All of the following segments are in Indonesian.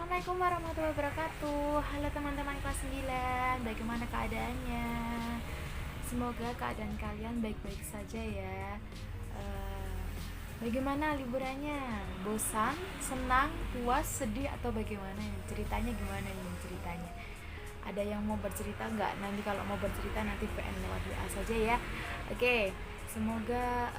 Assalamualaikum warahmatullahi wabarakatuh. Halo teman-teman kelas 9, bagaimana keadaannya? Semoga keadaan kalian baik-baik saja ya. Eh, Bagaimana liburannya? Bosan, senang, puas, sedih, atau bagaimana? Ceritanya gimana nih ceritanya? Ada yang mau bercerita nggak? Nanti kalau mau bercerita nanti PM lewat WA saja ya. Oke, semoga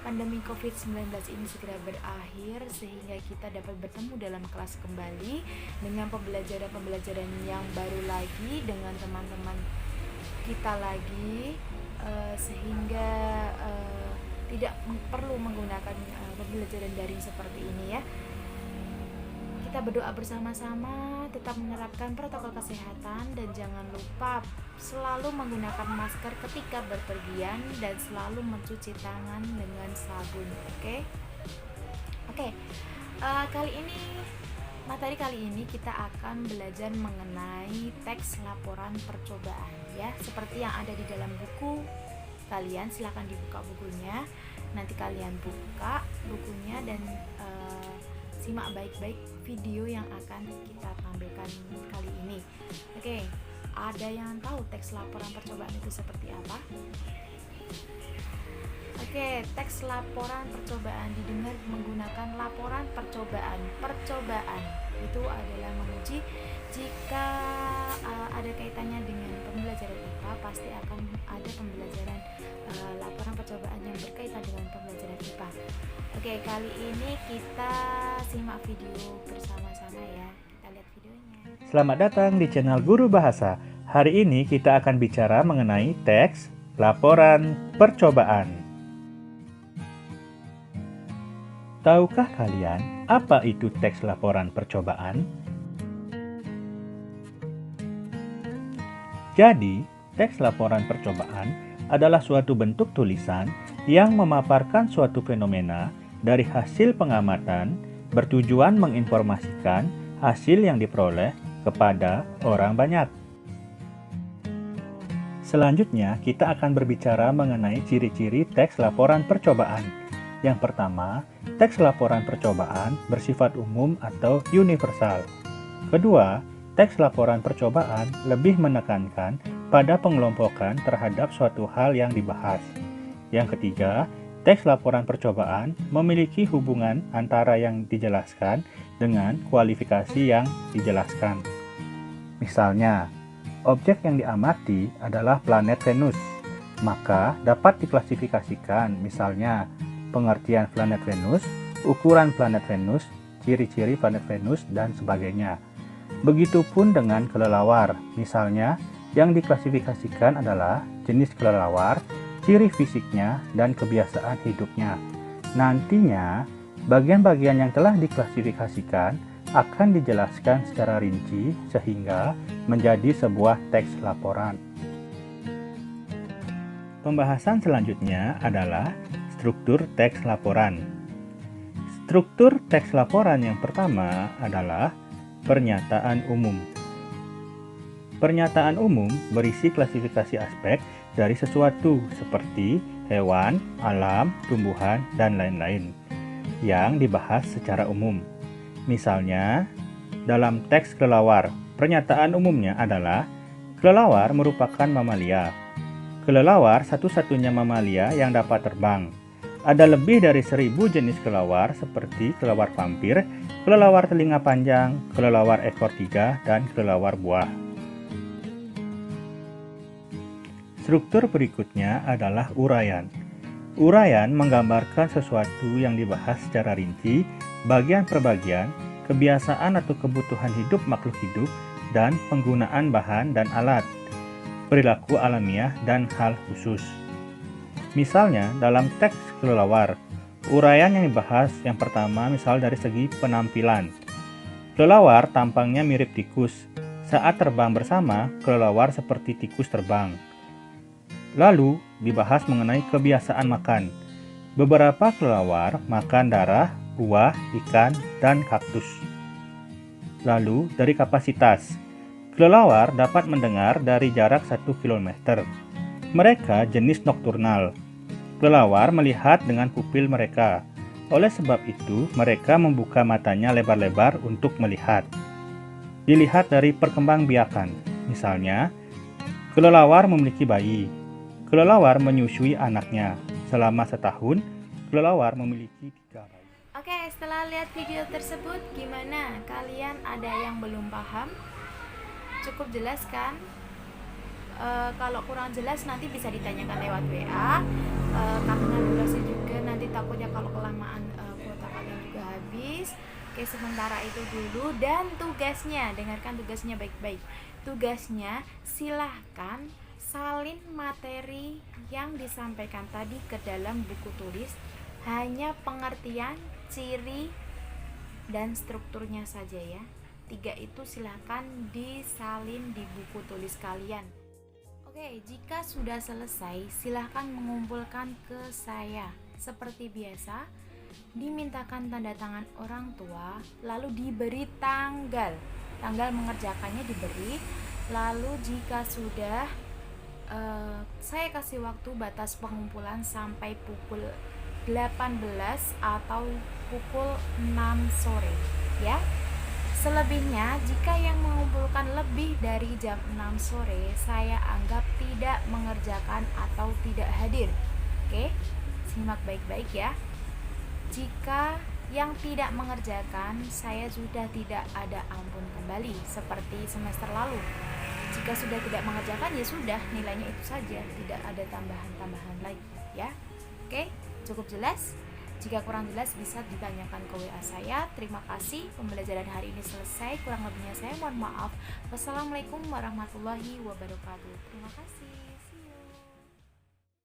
pandemi COVID-19 ini segera berakhir sehingga kita dapat bertemu dalam kelas kembali dengan pembelajaran-pembelajaran yang baru lagi dengan teman-teman kita lagi, sehingga tidak perlu menggunakan pembelajaran daring seperti ini ya. Kita berdoa bersama-sama, tetap menerapkan protokol kesehatan dan jangan lupa selalu menggunakan masker ketika berpergian dan selalu mencuci tangan dengan sabun. Oke? Oke. Materi kali ini kita akan belajar mengenai teks laporan percobaan ya, seperti yang ada di dalam buku kalian. Silahkan dibuka bukunya. Nanti kalian buka bukunya dan simak baik-baik video yang akan kita tampilkan kali ini. Oke, ada yang tahu teks laporan percobaan itu seperti apa? Oke, teks laporan percobaan didengar menggunakan laporan percobaan. Percobaan itu adalah menguji. Jika ada kaitannya dengan pembelajaran IPA, pasti akan ada pembelajaran laporan percobaan yang berkaitan dengan pembelajaran IPA. Oke, kali ini kita simak video bersama-sama ya. Kita lihat videonya. Selamat datang di channel Guru Bahasa. Hari ini kita akan bicara mengenai teks laporan percobaan. Tahukah kalian apa itu teks laporan percobaan? Jadi, teks laporan percobaan adalah suatu bentuk tulisan yang memaparkan suatu fenomena dari hasil pengamatan bertujuan menginformasikan hasil yang diperoleh kepada orang banyak. Selanjutnya, kita akan berbicara mengenai ciri-ciri teks laporan percobaan. Yang pertama, teks laporan percobaan bersifat umum atau universal. Kedua, teks laporan percobaan lebih menekankan pada pengelompokan terhadap suatu hal yang dibahas. Yang ketiga, teks laporan percobaan memiliki hubungan antara yang dijelaskan dengan kualifikasi yang dijelaskan. Misalnya, objek yang diamati adalah planet Venus, maka dapat diklasifikasikan misalnya pengertian planet Venus, ukuran planet Venus, ciri-ciri planet Venus, dan sebagainya. Begitupun dengan kelelawar, misalnya yang diklasifikasikan adalah jenis kelelawar, ciri fisiknya, dan kebiasaan hidupnya. Nantinya, bagian-bagian yang telah diklasifikasikan akan dijelaskan secara rinci sehingga menjadi sebuah teks laporan. Pembahasan selanjutnya adalah struktur teks laporan. Struktur teks laporan yang pertama adalah pernyataan umum. Pernyataan umum berisi klasifikasi aspek dari sesuatu seperti hewan, alam, tumbuhan, dan lain-lain yang dibahas secara umum. Misalnya, dalam teks kelelawar, pernyataan umumnya adalah kelelawar merupakan mamalia. Kelelawar satu-satunya mamalia yang dapat terbang. Ada lebih dari 1000 jenis kelelawar seperti kelelawar vampir, kelelawar telinga panjang, kelelawar ekor 3, dan kelelawar buah. Struktur berikutnya adalah uraian. Uraian menggambarkan sesuatu yang dibahas secara rinci, bagian per bagian, kebiasaan atau kebutuhan hidup makhluk hidup, dan penggunaan bahan dan alat, perilaku alamiah, dan hal khusus. Misalnya, dalam teks kelelawar, uraian yang dibahas yang pertama misal dari segi penampilan. Kelelawar tampangnya mirip tikus. Saat terbang bersama, kelelawar seperti tikus terbang. Lalu, dibahas mengenai kebiasaan makan. Beberapa kelelawar makan darah, buah, ikan, dan kaktus. Lalu, dari kapasitas. Kelelawar dapat mendengar dari jarak 1 km. Mereka jenis nokturnal. Kelelawar melihat dengan pupil mereka. Oleh sebab itu, mereka membuka matanya lebar-lebar untuk melihat. Dilihat dari perkembangbiakan. Misalnya, kelelawar memiliki bayi. Kelelawar menyusui anaknya. Selama setahun, kelelawar memiliki 3 bayi. Oke, setelah lihat video tersebut, gimana? Kalian ada yang belum paham? Cukup jelas kan? Kalau kurang jelas nanti bisa ditanyakan lewat WA. Karena durasi juga nanti takutnya kalau kelamaan kuota kalian juga habis. Oke, sementara itu dulu. Dan tugasnya, dengarkan tugasnya baik-baik. Tugasnya silahkan salin materi yang disampaikan tadi ke dalam buku tulis. Hanya pengertian, ciri, dan strukturnya saja ya. 3 itu silahkan disalin di buku tulis kalian. Oke, jika sudah selesai, silahkan mengumpulkan ke saya. Seperti biasa, dimintakan tanda tangan orang tua, lalu diberi tanggal. Tanggal mengerjakannya diberi, lalu jika sudah, saya kasih waktu batas pengumpulan sampai pukul 18 atau pukul 6 sore, ya. Selebihnya, jika yang mengumpulkan lebih dari jam 6 sore, saya anggap tidak mengerjakan atau tidak hadir. Oke, simak baik-baik ya. Jika yang tidak mengerjakan, saya sudah tidak ada ampun kembali seperti semester lalu. Jika sudah tidak mengerjakan, ya sudah, nilainya itu saja, tidak ada tambahan-tambahan lagi ya. Oke, cukup jelas? Jika kurang jelas bisa ditanyakan ke WA saya. Terima kasih, pembelajaran hari ini selesai. Kurang lebihnya saya mohon maaf. Wassalamualaikum warahmatullahi wabarakatuh. Terima kasih.